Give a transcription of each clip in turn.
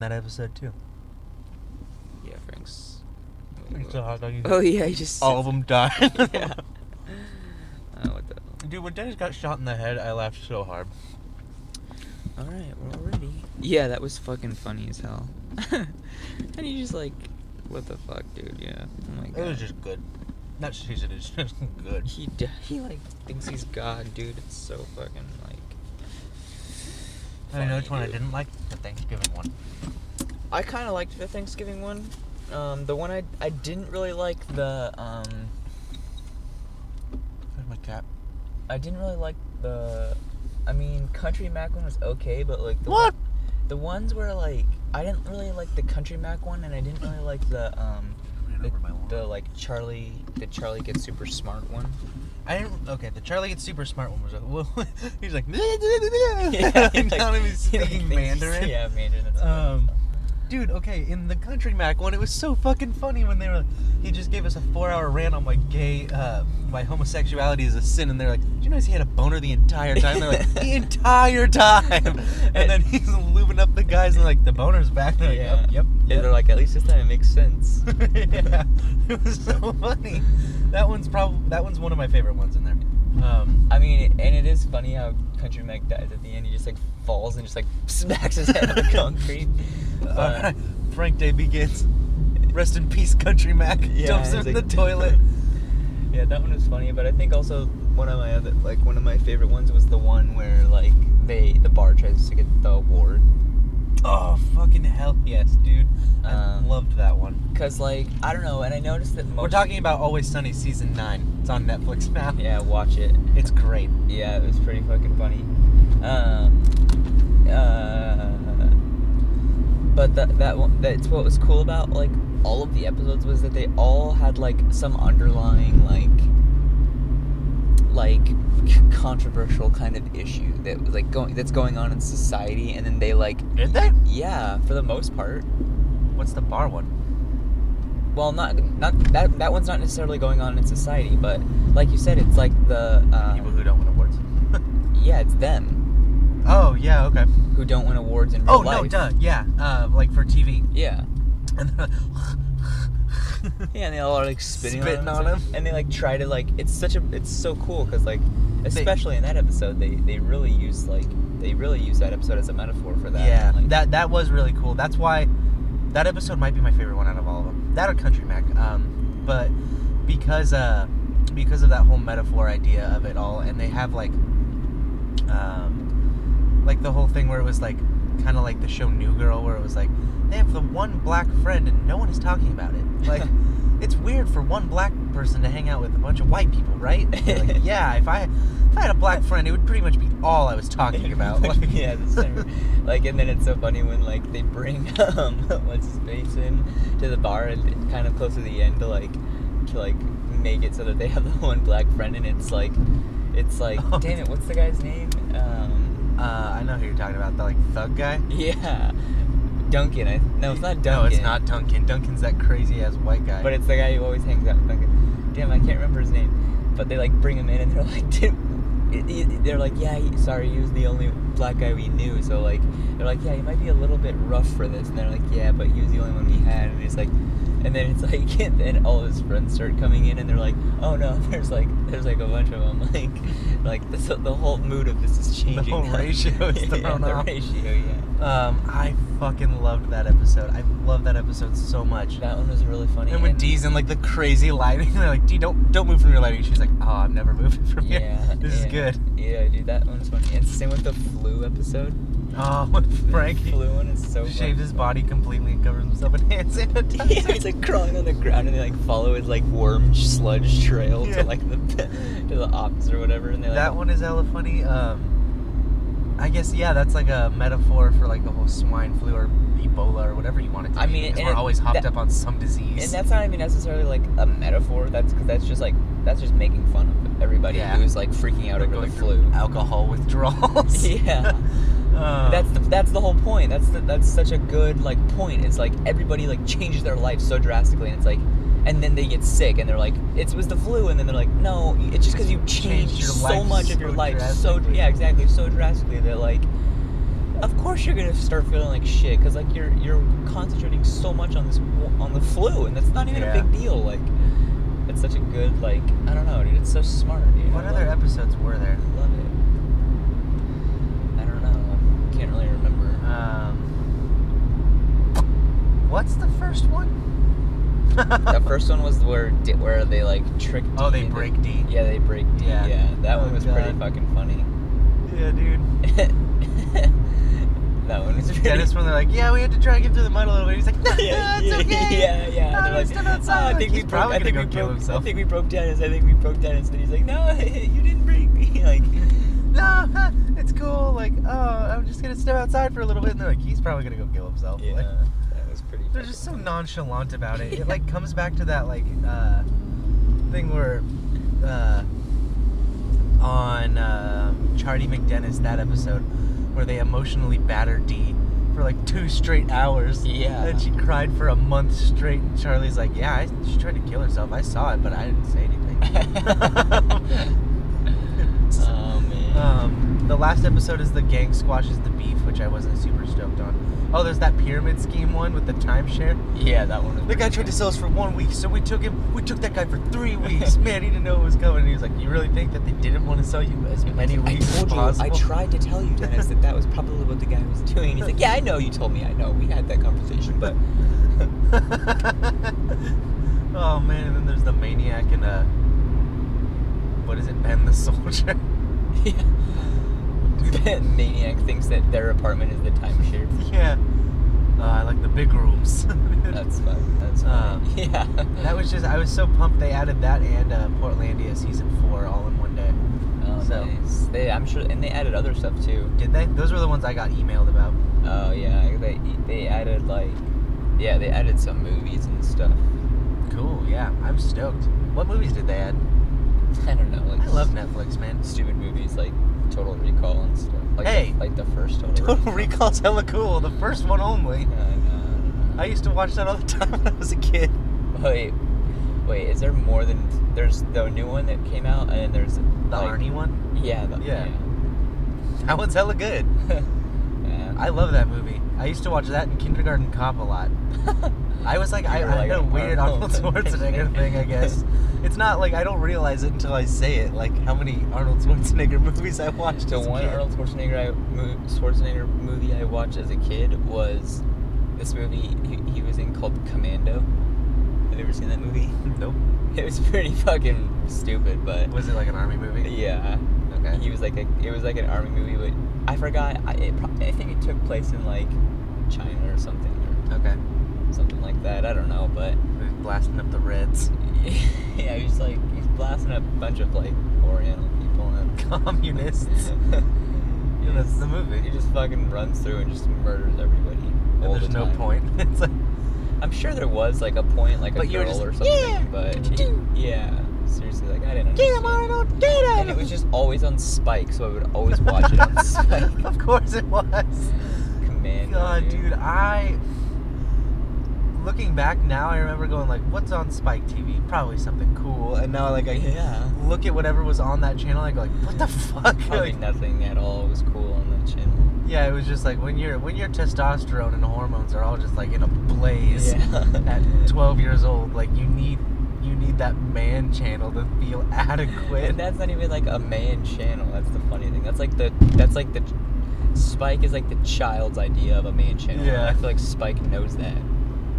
that episode too. Yeah, Frank's. It's a hot dog. Oh yeah, he just. All of them died. Yeah. What the. Dude, when Dennis got shot in the head, I laughed so hard. All right, we're all ready. Yeah, that was fucking funny as hell. And he just like, what the fuck, dude? Yeah. Oh my god. It was just good. Not season, it's just good. He like thinks he's God, dude. It's so fucking like. I know which one I dude. didn't like? The Thanksgiving one. I kind of liked the Thanksgiving one. The one I didn't really like the Where's my cat? I didn't really like the. I mean, Country Mac one was okay, but like What? The ones where like I didn't really like the Country Mac one, and I didn't really like the like Charlie Gets Super Smart one. Okay, the Charlie Gets Super Smart one was he's like Yeah, like, not even speaking Mandarin. Yeah, Mandarin. That's dude, okay, in the Country Mac one, it was so fucking funny when he just gave us a 4-hour rant on my homosexuality is a sin, and they're like, did you notice he had a boner the entire time? They're like, the entire time! And then he's lubing up the guys, and they're like, the boner's back. They're like, Yeah. yep. Yeah, they're like, at least this time it makes sense. Yeah, it was so funny. That one's one of my favorite ones in there. I mean, and it is funny how Country Mac dies at the end. He just like falls and just like smacks his head on the concrete. Frank Day begins. Rest in peace, Country Mac. Yeah, Jumps in like, the toilet. Yeah, that one was funny, but I think also one of my favorite ones was the one where like the bar tries to get the award. Oh, fucking hell yes, dude. I loved that one. Cause like, I don't know, and I noticed that We're talking about Always Sunny Season 9. It's on Netflix now. Yeah, watch it. It's great. Yeah, it was pretty fucking funny. But that's what was cool about like all of the episodes was that they all had like some underlying like controversial kind of issue that was like that's going on in society, and then they like Did they? yeah, for the most part. What's the bar one? Well, not that one's not necessarily going on in society, but like you said, it's like the People who don't win awards. yeah, it's them Oh, yeah, okay. who don't win awards in real life. Oh, no, duh, yeah. Like for TV. Yeah. And they're like, Yeah, and they all are like spitting on him. and they like try to like it's so cool because like especially in that episode they really use that episode as a metaphor for that. Yeah, like, that was really cool. That's why that episode might be my favorite one out of all of them. That or Country Mac. But because of that whole metaphor idea of it all, and they have like the whole thing where it was like kind of like the show New Girl, where it was like they have the one black friend and no one is talking about it. Like it's weird for one black person to hang out with a bunch of white people, right? Like, yeah, if I had a black friend, it would pretty much be all I was talking about. Like, yeah, the same. Like, and then it's so funny when like they bring what's his face in to the bar and kind of close to the end to make it so that they have the one black friend, and it's like oh, damn it, what's the guy's name? I know who you're talking about, the like thug guy. Yeah, Duncan. No, it's not Duncan. No, it's not Duncan. Duncan's that crazy ass white guy. But it's the guy who always hangs out with Duncan. Damn, I can't remember his name. But they like bring him in and they're like, they're like, yeah, sorry, he was the only black guy we knew. So like, they're like, yeah, he might be a little bit rough for this. And they're like, yeah, but he was the only one we had. And he's like, and then it's like, and then all his friends start coming in and they're like, oh no, there's like a bunch of them. Like the whole mood of this is changing. The whole ratio is thrown off. The ratio, yeah. I fucking loved that episode. I love that episode so much. That one was really funny. And when Dee's in like the crazy lighting, they're like, Dee, don't move from your lighting. She's like, oh, I'm never moving from here. This is good. Yeah, dude, that one's funny. And same with the flu episode. Oh, when Frank The flu one is so shaved his body completely and covered himself in hand sanitizer. Yeah, he's like crawling on the ground and they like follow his like worm sludge trail to like to the ops or whatever. And they like, that one is hella funny. I guess that's like a metaphor for like the whole swine flu or Ebola or whatever you want it to be. I mean, because we're always hopped up on some disease. And that's not even necessarily like a metaphor. That's just making fun of everybody who's like freaking out over the flu. Alcohol withdrawals. Yeah. That's the whole point. That's such a good like point. It's like everybody like changes their life so drastically, and it's like, and then they get sick, and they're like, it was the flu, and then they're like, no, it's just because you changed your so life much of your life so drastically that like of course you're gonna start feeling like shit, because like you're concentrating so much on the flu, and that's not even a big deal. Like, it's such a good, like, I don't know, dude. It's so smart. Dude. What other episodes were there? I love it. I don't know. Can't really remember. What's the first one? The first one was where they like trick D. Oh, they break D. Yeah, they break D. Yeah, that one was pretty fucking funny. Yeah, dude. That one was pretty... Dennis, when they're like, yeah, we had to try and get through the mud a little bit. He's like, no, it's okay. Yeah. No, They're like, step outside. I think he's probably gonna go kill himself. I think we broke Dennis. And he's like, no, you didn't break me. Like, no, it's cool. Like, oh, I'm just gonna step outside for a little bit. And they're like, he's probably gonna go kill himself. Yeah, like, that was pretty. They're just so nonchalant about it. It like comes back to that like thing where on Charlie McDennis, that episode where they emotionally battered Dee for like 2 straight hours. Yeah. And she cried for a month straight. And Charlie's like, yeah, she tried to kill herself. I saw it, but I didn't say anything. Oh, man. The last episode is the gang squashes the beef, which I wasn't super stoked on. Oh, there's that pyramid scheme one with the timeshare. Yeah, that one. The guy tried to sell us for 1 week, so we took that guy for 3 weeks. Man, he didn't know it was coming. And he was like, you really think that they didn't want to sell you as many weeks as possible? I tried to tell you, Dennis, that was probably what the guy was doing. He's like, yeah, I know, you told me, I know. We had that conversation, but... Oh, man, and then there's the maniac and, what is it, Ben the Soldier? Yeah. Maniac thinks that their apartment is the timeshare. Yeah. I like the big rooms. That's fun. That's fun. Yeah. That was just, I was so pumped they added that and Portlandia season 4 all in one day. Oh, so nice. I'm sure, and they added other stuff too. Did they? Those were the ones I got emailed about. Oh yeah, they added they added some movies and stuff. Cool. Yeah, I'm stoked. What movies did they add? I don't know. Like, I love Netflix, man. Stupid movies like Total Recall and stuff. Like like the first Total Recall's hella cool. The first one only. I used to watch that all the time when I was a kid. Wait, is there more than... There's the new one that came out, and then there's... The Arnie one? Yeah. Yeah. That one's hella good. Yeah. I love that movie. I used to watch that in Kindergarten Cop a lot. I was like, I had a weird Arnold Schwarzenegger thing, I guess. It's not like, I don't realize it until I say it, like how many Arnold Schwarzenegger movies I watched The as a one kid. Arnold Schwarzenegger movie I watched as a kid was this movie he was in called Commando. Have you ever seen that movie? Nope. It was pretty fucking stupid, but... Was it like an army movie? Yeah. Okay. It was like an army movie, but I forgot. I think it took place in like China or something. Okay. Something like that. I don't know, but... He was blasting up the Reds. Yeah, he's blasting up a bunch of like Oriental people and communists. Yeah, that's the movie. He just fucking runs through and just murders everybody. And there's no point. It's like, I'm sure there was like a point, like a girl or something, but yeah, seriously, like I didn't understand. Get him, Arnold, get him! And it was just always on Spike, so I would always watch it on Spike. Of course it was. Commando. God, dude, looking back now, I remember going like, what's on Spike TV? Probably something cool. And now like I look at whatever was on that channel, I go like, what the fuck? Probably like, nothing at all was cool on that channel. Yeah, it was just like when your testosterone and hormones are all just like in a blaze at 12 years old, like you need that man channel to feel adequate. And that's not even like a man channel. That's the funny thing. That's like the Spike is like the child's idea of a man channel. Yeah. And I feel like Spike knows that.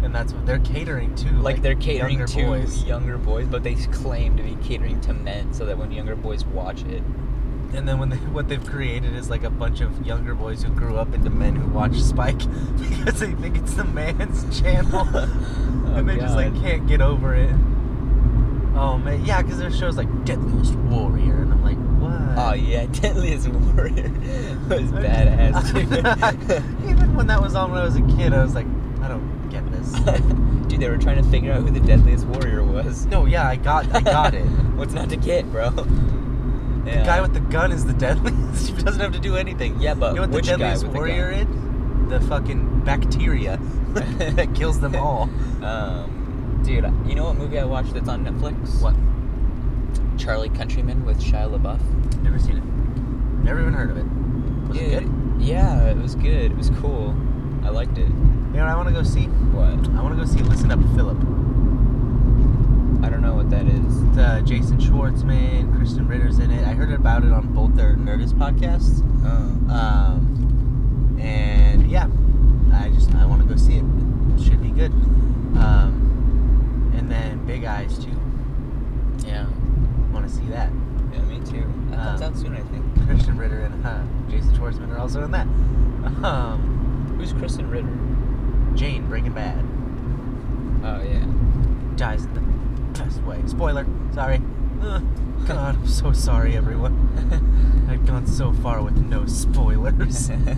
And that's what they're catering to. Like they're catering younger to boys. younger boys, but they claim to be catering to men, so that when younger boys watch it. And then what they've created is like a bunch of younger boys who grew up into men who watch Spike because they think it's the man's channel. And they just like can't get over it. Oh man, yeah, because there's shows like Deadliest Warrior, and I'm like, what? Oh yeah, Deadliest Warrior was badass, dude. Even when that was on when I was a kid, I was like, I don't get this. Dude, they were trying to figure out who the Deadliest Warrior was. No, yeah, I got it. What's not to get, bro? The guy with the gun is the deadliest. He doesn't have to do anything. Yeah, but you know what the which guy Deadliest with the Warrior gun? is? The fucking bacteria that kills them all. Dude, you know what movie I watched that's on Netflix? What? Charlie Countryman with Shia LaBeouf. Never seen it. Never even heard of it. Was it good? Yeah, it was good. It was cool. I liked it. You know what I want to go see? What? I want to go see Listen Up, Philip. I don't know what that is. Jason Schwartzman, Kristen Ritter's in it. I heard about it on both their Nerdist podcasts. Oh. And yeah, I want to go see it. It should be good. And then Big Eyes too. Yeah. Want to see that. Yeah, me too. That comes out soon, I think. Kristen Ritter and Jason Schwartzman are also in that. Who's Kristen Ritter? Jane, Breaking Bad. Oh, yeah. Dies in the best way. Spoiler. Sorry. God, I'm so sorry, everyone. I've gone so far with no spoilers. Yeah.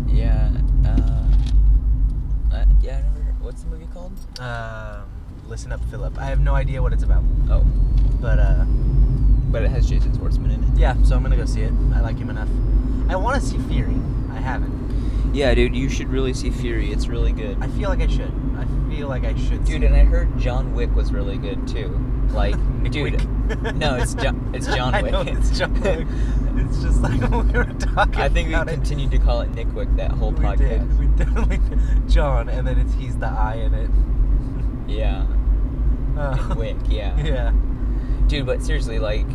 Yeah, I never heard. What's the movie called? Listen Up, Philip. I have no idea what it's about. Oh. But it has Jason Schwartzman in it. Yeah, so I'm gonna go see it. I like him enough. I want to see Fury. I haven't. Yeah, dude, you should really see Fury. It's really good. I feel like I should. Dude, see and I heard John Wick was really good too. Like, dude. Wick. No, it's John Wick. I know it's John Wick. It's just like when we were talking. I think we about continued to call it Nick Wick that whole podcast. We definitely did. John, and then he's the I in it. Yeah. Nick Wick, yeah. Yeah. Dude, but seriously, like,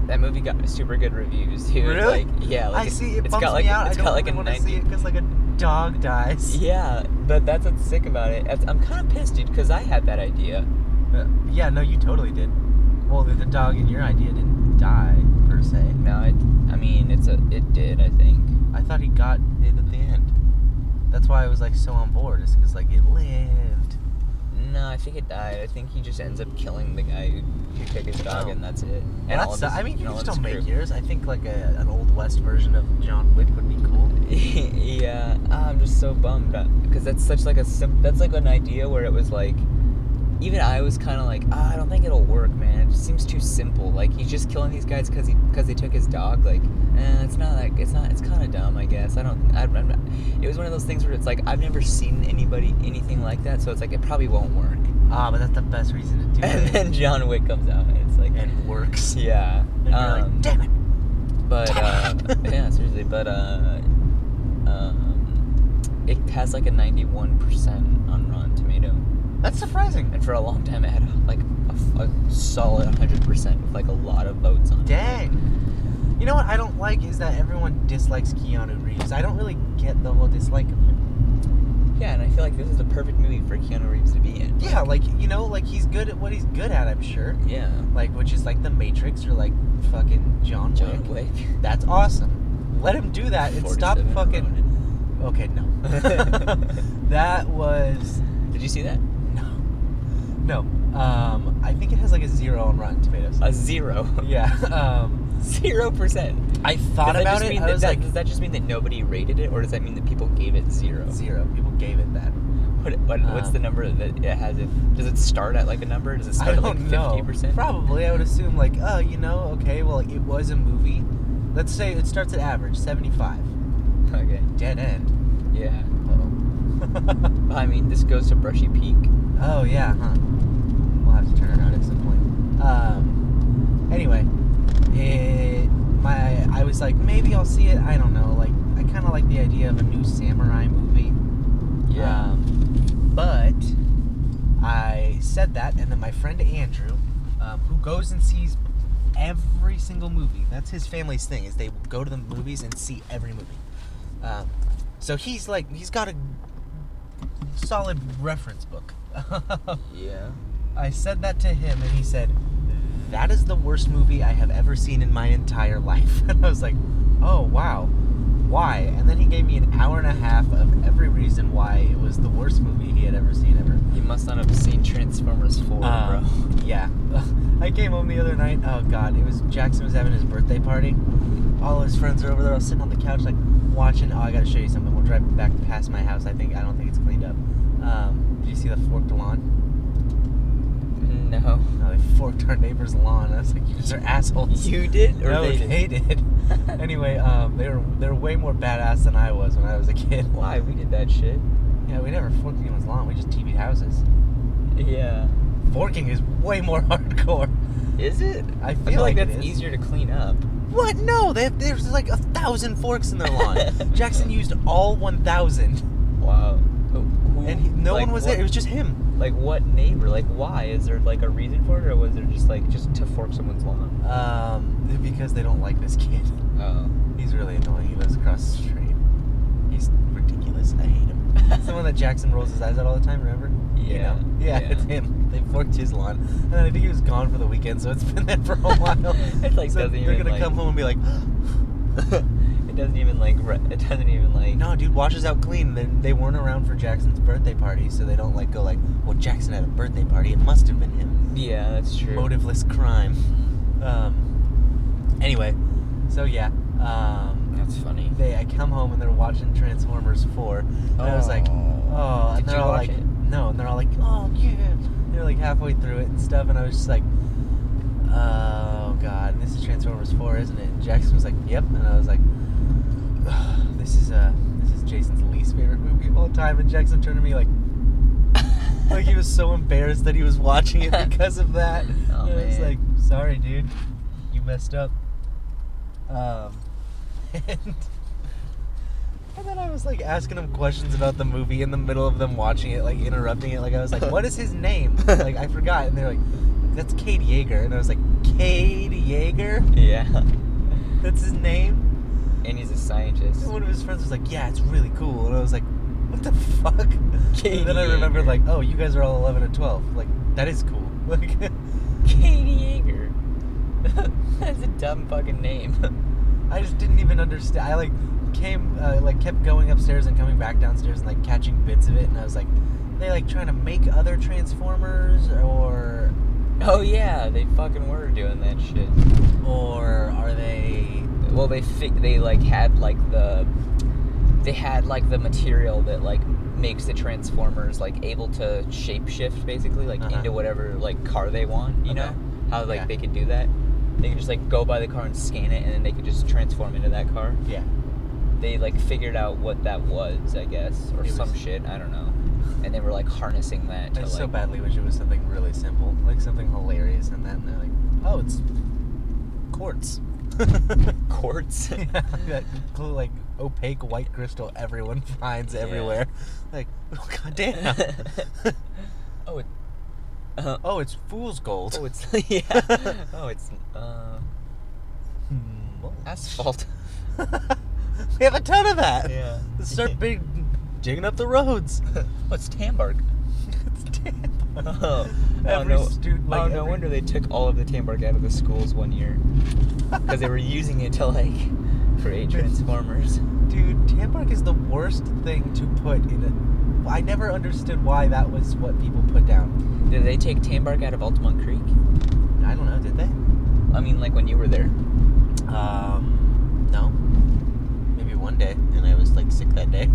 that movie got super good reviews, dude. Really? Like, yeah, like I see. It it's bumps got like me out. it's I got don't like really a want to 90. see it because like a dog dies. Yeah, but that's what's sick about it. I'm kind of pissed, dude, because I had that idea. Yeah, no, you totally did. Well, the dog in your idea didn't die per se. No, it did, I think. I thought he got it at the end. That's why I was like so on board. Is because like it lived. No, I think it died. I think he just ends up killing the guy who took his dog, and that's it. And all of his, I mean, you all just of don't his make crew. yours. I think like an old West version of John Wick would be cool. Yeah, I'm just so bummed because that's such like that's like an idea where it was like, even I was kind of like, I don't think it'll work, man. It just seems too simple. Like, he's just killing these guys because they took his dog. Like, it's kind of dumb, I guess. I'm not, it was one of those things where it's like, I've never seen anything like that, so it's like, it probably won't work. But that's the best reason to do And it. then John Wick comes out, and it's like, And it works. yeah. And you're like, damn it. But, yeah, seriously, but, it has like a 91% on Rotten Tomato. That's surprising. And for a long time, it had like a solid 100% with like a lot of votes on it. Dang. You know what I don't like is that everyone dislikes Keanu Reeves. I don't really get the whole dislike of him. Yeah, and I feel like this is the perfect movie for Keanu Reeves to be in. Yeah, like, you know, like he's good at what he's good at, I'm sure. Yeah. Like, which is like The Matrix or like fucking John Wick. That's awesome. Let him do that and stop 47 fucking... Okay, no. That was... Did you see that? No. I think it has like a 0 on Rotten Tomatoes. A 0. Yeah. 0%. I thought about it. I was like, does that just mean that nobody rated it, or does that mean that people gave it 0? 0. People gave it that. What's the number that it has? Does it start at like a number? Does it start at like 50%? Probably. I would assume like, you know, okay, well, it was a movie. Let's say it starts at average, 75. Okay. Dead end. Yeah. Uh-oh. I mean, this goes to Brushy Peak. Oh, yeah, huh. We'll have to turn around at some point. Anyway, I was like, maybe I'll see it. I don't know. Like, I kind of like the idea of a new samurai movie. Yeah. But I said that, and then my friend Andrew, who goes and sees every single movie. That's his family's thing, is they go to the movies and see every movie. So he's got a solid reference book. Yeah. I said that to him, and he said, that is the worst movie I have ever seen in my entire life. And I was like, oh, wow. Why? And then he gave me an hour and a half of every reason why it was the worst movie he had ever seen ever. You must not have seen Transformers 4, bro. Yeah. I came home the other night. Oh, God. Jackson was having his birthday party. All his friends are over there. I was sitting on the couch, like, watching. Oh, I got to show you something. We'll drive back past my house. I don't think it's cleaned up. Did you see the forked lawn? No. No, they forked our neighbor's lawn. I was like, you guys are assholes. You did? Or No, they did. Anyway, they were way more badass than I was when I was a kid. Why? We did that shit. Yeah, we never forked anyone's lawn. We just TV'd houses. Yeah. forking is way more hardcore. Is it? I I feel feel like like it that's is. easier to clean up. What? No, there's like 1,000 forks in their lawn. Jackson used all 1,000. Wow. And no like, one was there. It was just him. Like, what neighbor? Like, why? Is there, like, a reason for it? Or was it just, like, just to fork someone's lawn? Because they don't like this kid. Oh. He's really annoying. He lives across the street. He's ridiculous. I hate him. It's the one that Jackson rolls his eyes at all the time, remember? Yeah. You know? Yeah, it's him. They forked his lawn. And then I think he was gone for the weekend, so it's been there for a while. It, like, so doesn't they're even, going to come home and be like... It doesn't even, like, No, dude, washes out clean. They weren't around for Jackson's birthday party, so they don't, like, go like, well, Jackson had a birthday party. It must have been him. Yeah, that's true. Motiveless crime. Anyway, so yeah. That's funny. I come home and they're watching Transformers 4. And I was like, oh. Did And they're you all watch like, it? no. And they're all like, oh, yeah. They're like halfway through it and stuff. And I was just like, oh, God. This is Transformers 4, isn't it? And Jackson was like, yep. And I was like, this is Jason's least favorite movie of all time. And Jackson turned to me like he was so embarrassed that he was watching it because of that. Oh, and I was man. like, sorry, dude. You messed up. And then I was like asking him questions about the movie in the middle of them watching it, like interrupting it. Like I was like, what is his name? Like I forgot. And they're like, that's Cade Yeager. And I was like, Cade Yeager? Yeah. That's his name? And he's a scientist. And one of his friends was like, yeah, it's really cool. And I was like, what the fuck? Cade And then I remembered Yeager. like, oh, you guys are all 11 and 12. Like, that is cool. Like, Cade Yeager. That's a dumb fucking name. I just didn't even understand. I kept going upstairs and coming back downstairs and like catching bits of it. And I was like, are they like trying to make other Transformers or... Oh yeah, they fucking were doing that shit. Or are they... Well, they had the material that like makes the Transformers like able to shapeshift basically like into whatever like car they want. You know how like they could do that. They could just like go by the car and scan it, and then they could just transform into that car. Yeah. They like figured out what that was, I guess, or some shit. I don't know. And they were like harnessing that. I so badly wish it was something really simple, like something hilarious, and then they're like, oh, it's quartz. Quartz. Yeah, that cool, like opaque white crystal everyone finds everywhere. Like, oh god damn. Oh, it's fool's gold. Oh, it's it's asphalt. We have a ton of that. Yeah. Let's start digging up the roads. What's Tambark? It's tan. Oh Every no! student, like, No wonder they took all of the Tambark out of the schools one year because they were using it to like create Transformers. Dude, Tambark is the worst thing to put in it. I never understood why that was what people put down. Did they take Tambark out of Altamont Creek? I don't know, did they? I mean, like when you were there. No. Maybe one day, and I was like sick that day.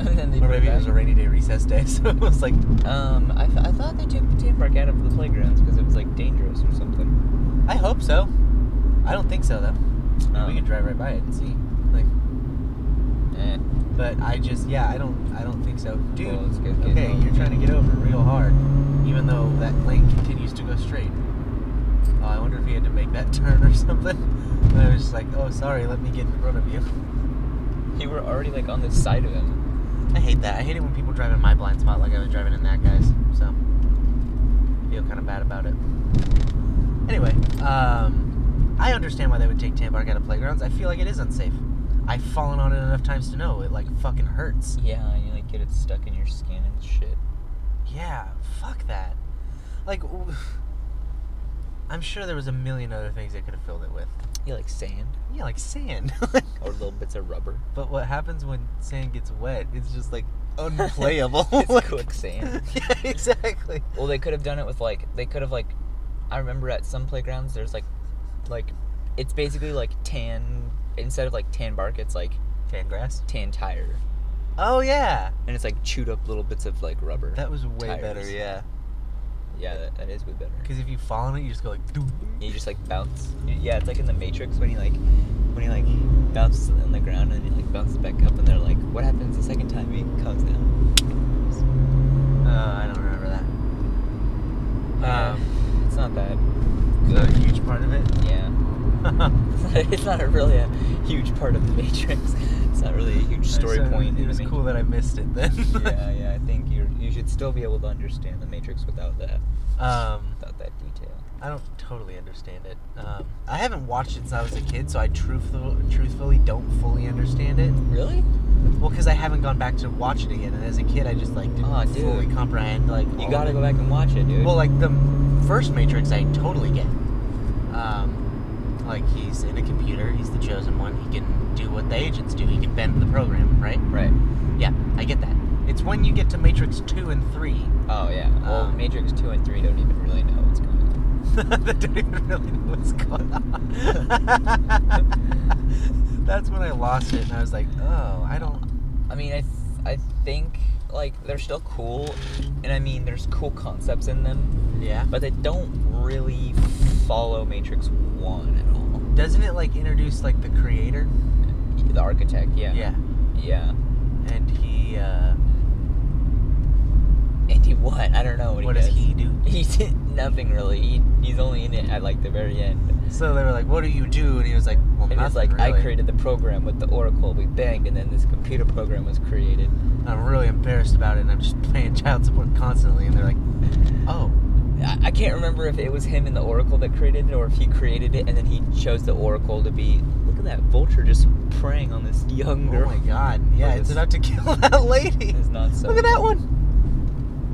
And then they or maybe it was a rainy day recess day, so it was like... I thought they took the Tambark out of the playgrounds because it was like dangerous or something. I hope so. I don't think so, though. Oh. We could drive right by it and see. Like... But I don't think so. Dude, Well, let's get okay, home. you're trying to get over real hard, even though that lane continues to go straight. Oh, I wonder if he had to make that turn or something. And I was just like, oh, sorry, let me get in front of you. You were already like on the side of him. I hate that. I hate it when people drive in my blind spot like I was driving in that guy's. So, I feel kind of bad about it. Anyway, I understand why they would take Tambark out of playgrounds. I feel like it is unsafe. I've fallen on it enough times to know it like fucking hurts. Yeah, and you like get it stuck in your skin and shit. Yeah, fuck that. Like, I'm sure there was a million other things they could have filled it with. Yeah, like sand. Yeah, like sand. Or little bits of rubber. But what happens when sand gets wet? It's just like unplayable. It's Like- quicksand. Yeah, exactly. Well, they could have done it with like I remember at some playgrounds there's like it's basically like tan, instead of like tan bark, it's like Tan grass. tan tire, Oh yeah, and it's like chewed up little bits of like rubber. that was way Tires. better. Yeah, Yeah, that is way better. because if you fall on it, you just go like. Doo. You just like bounce. Yeah, it's like in the Matrix when he bounces on the ground and he like bounces back up, and they're like, what happens the second time he comes down? I don't remember that. It's not really a huge part of the Matrix. It's not really a huge story point. It was cool that I missed it then. yeah. I think you should still be able to understand the Matrix without that. Without that detail. I don't totally understand it. I haven't watched it since I was a kid, so I truthfully don't fully understand it. Really? Well, because I haven't gone back to watch it again, and as a kid, I just like didn't fully comprehend like. You gotta go back and watch it, dude. Well, like the first Matrix, I totally get. Like he's in a computer, he's the chosen one. He can do what the agents do. He can bend the program, right? Right. Yeah, I get that. It's when you get to Matrix 2 and 3. Oh yeah. Well, Matrix 2 and 3 don't even really know what's going on. They don't even really know what's going on. That's when I lost it, and I was like, oh, I don't. I mean, I think like they're still cool, and I mean, there's cool concepts in them. Yeah. But they don't really follow Matrix 1 at all. Doesn't it like introduce like the creator? The architect, yeah. Yeah. Yeah. And he. And he what? I don't know what does he does. he do? He did nothing really. He's only in it at like the very end. So they were like, "What do you do?" And he was like, "Well, And nothing it's like, really." I created the program with the Oracle. We banged, and then this computer program was created. I'm really embarrassed about it, and I'm just paying child support constantly. And they're like, "Oh." I can't remember if it was him in the Oracle that created it, or if he created it and then he chose the Oracle to be. Look at that vulture just preying on this young girl. Oh my god! Yeah, it's about to kill that lady. It's not so. Look at that one.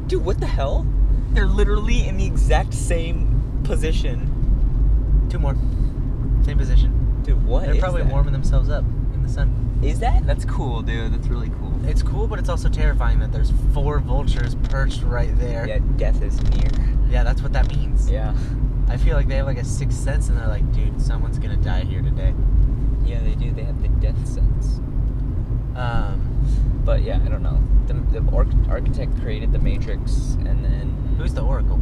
Dude, what the hell? They're literally in the exact same position. 2 more. Same position. Dude, what? They're probably warming themselves up in the sun. Is that? That's cool, dude. That's really cool. It's cool, but it's also terrifying that there's 4 vultures perched right there. Yeah, death is near. Yeah, that's what that means. Yeah. I feel like they have like a 6th sense, and they're like, dude, someone's gonna die here today. Yeah, they do. They have the death sense. But yeah, I don't know. The architect created the Matrix, and then Who's the Oracle?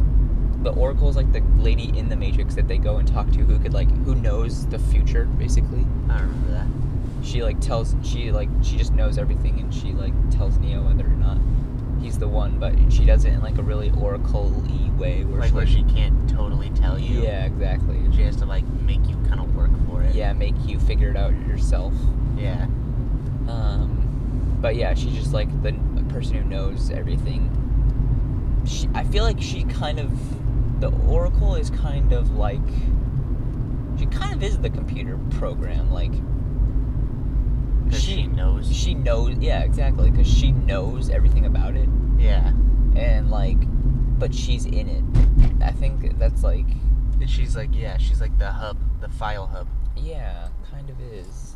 the Oracle is like the lady in the Matrix that they go and talk to, who knows the future, basically. I don't remember that. She just knows everything, and she like tells Neo whether or not he's the one, but she does it in like a really Oracle-y way, Where she can't totally tell you. Yeah, exactly. She has to like make you kind of work for it. Yeah, make you figure it out yourself. Yeah. But yeah, she's just like the person who knows everything. I feel like the Oracle is kind of like, she kind of is the computer program, like. Because she knows. She knows, yeah, exactly, because she knows everything about it. Yeah. And like, but she's in it. I think that's like. She's like the hub, the file hub. Yeah, kind of is.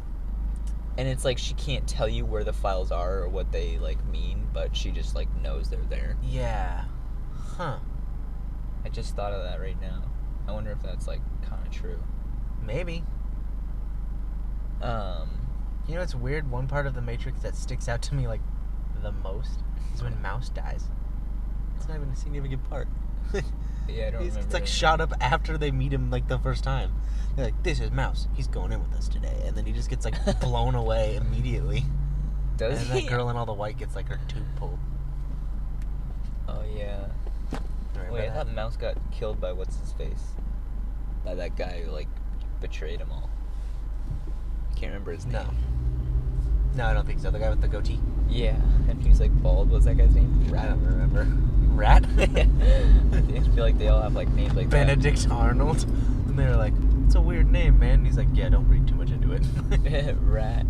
And it's like she can't tell you where the files are or what they like mean, but she just like knows they're there. Yeah. Huh. I just thought of that right now. I wonder if that's like kind of true. Maybe. You know, it's weird. One part of the Matrix that sticks out to me like the most is when Mouse dies. It's not even a significant part. Yeah, I don't remember. It's like shot up after they meet him like the first time. They're like, "This is Mouse. He's going in with us today," and then he just gets like blown away immediately. Does and he? that girl in all the white gets like her tube pulled. Oh yeah. Wait, I thought Mouse got killed by what's his face? By that guy who like betrayed them all. I can't remember his name. No, I don't think so. The guy with the goatee. Yeah, and he was like bald. What's that guy's name? I don't remember. Rat? I feel like they all have like names like Benedict Arnold. And they were like, "It's a weird name, man." And he's like, "Yeah, don't read too much into it." Rat.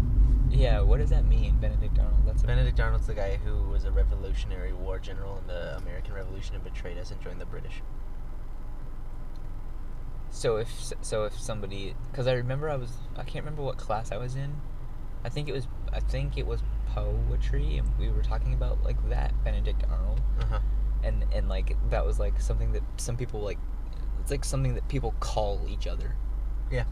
Yeah, what does that mean, Benedict Arnold? Benedict Arnold's the guy who was a Revolutionary War general in the American Revolution and betrayed us and joined the British. So if somebody, because I can't remember what class I was in. I think it was poetry, and we were talking about like that Benedict Arnold. Uh-huh. And like that was like something that some people like. It's like something that people call each other. Yeah.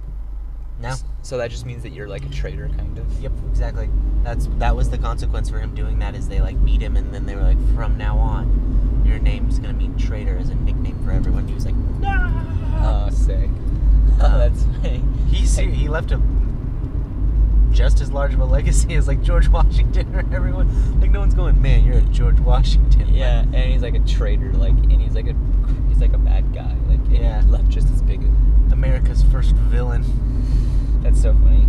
No. So that just means that you're like a traitor, kind of. Yep, exactly. That was the consequence for him doing that. Is they like beat him, and then they were like, "From now on, your name's gonna mean traitor" as a nickname for everyone. He was like, "No." Oh, sick. Oh, that's funny. He left a just as large of a legacy as like George Washington or everyone. Like no one's going, "Man, you're a George Washington." Yeah, and he's like a traitor, like, and he's like a bad guy, like, and yeah, he left just as big. America's first villain. That's so funny.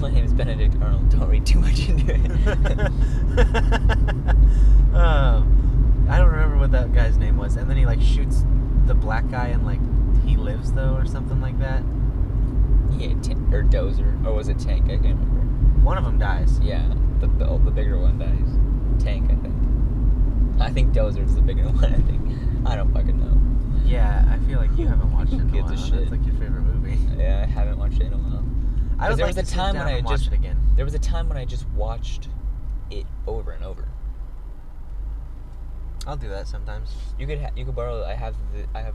My name is Benedict Arnold. Don't read too much into it. I don't remember what that guy's name was. And then he like shoots the black guy and like he lives though or something like that. Yeah, or Dozer, or was it Tank? I can't remember. One of them dies. Yeah, the bigger one dies. Tank, I think. I think Dozer's the bigger one. I think. I don't fucking know. Yeah, I feel like you haven't watched it in a Gives while. a shit. That's like your favorite movie. Yeah, I haven't watched it in a while. I would there like was a to sit time down when I and watch just it again. There was a time when I just watched it over and over. I'll do that sometimes. You could borrow. I have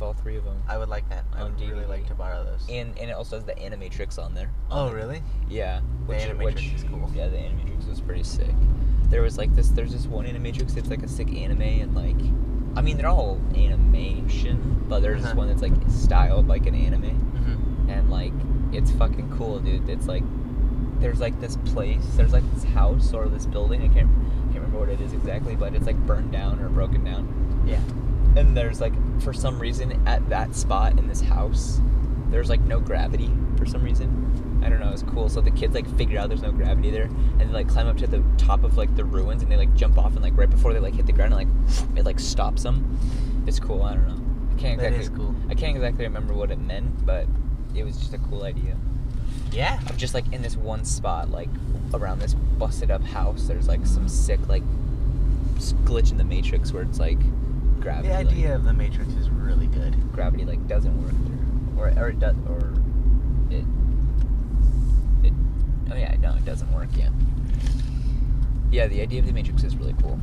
all 3 of them. I would like that. I On would really DVD. like to borrow those. And it also has the Animatrix on there. Oh, really? Yeah. The Animatrix is cool. Yeah, the Animatrix was pretty sick. There's this one Animatrix. It's like a sick anime and like, I mean they're all animation, but there's this one that's like styled like an anime, Mm-hmm. and like it's fucking cool, dude. It's like there's like this place, there's like this house or this building. I can't remember what it is exactly, but it's like burned down or broken down. Yeah. And there's like, for some reason, at that spot in this house, there's like no gravity for some reason. I don't know, it's cool. So the kids like figure out there's no gravity there, and they like climb up to the top of like the ruins, and they like jump off, and like right before they like hit the ground, and like it like stops them. It's cool. I don't know. That is cool. I can't exactly remember what it meant, but it was just a cool idea. Yeah. Of just like in this one spot, like around this busted up house, there's like some sick like glitch in the Matrix where it's like gravity. The idea of the Matrix is really good. Gravity like doesn't work there, or it does, or it. Oh yeah, no, it doesn't work. Yeah. Yeah, the idea of the Matrix is really cool.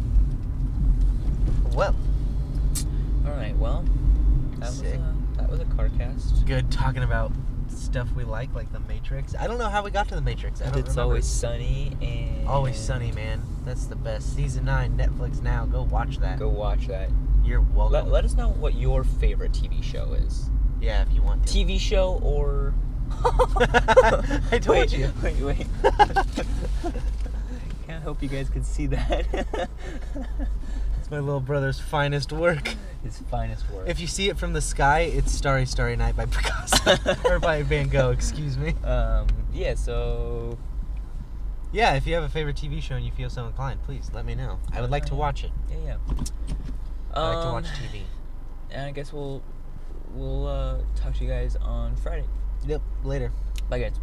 Well. All right, well, Sick. That was a Carcast. Good talking about stuff we like the Matrix. I don't know how we got to the Matrix. I don't It's remember. Always Sunny and Always Sunny, man. That's the best. Season 9, Netflix now. Go watch that. Go watch that. You're welcome. Let us know what your favorite TV show is. Yeah, if you want to. TV show or... I told you. Wait. Can't hope you guys could see that. It's my little brother's finest work. His finest work. If you see it from the sky, it's Starry, Starry Night by Picasso. Or by Van Gogh, excuse me. Yeah, so... Yeah, if you have a favorite TV show and you feel so inclined, please let me know. I would like to watch it. Yeah. I like to watch TV. And I guess we'll talk to you guys on Friday. Yep, later. Bye, guys.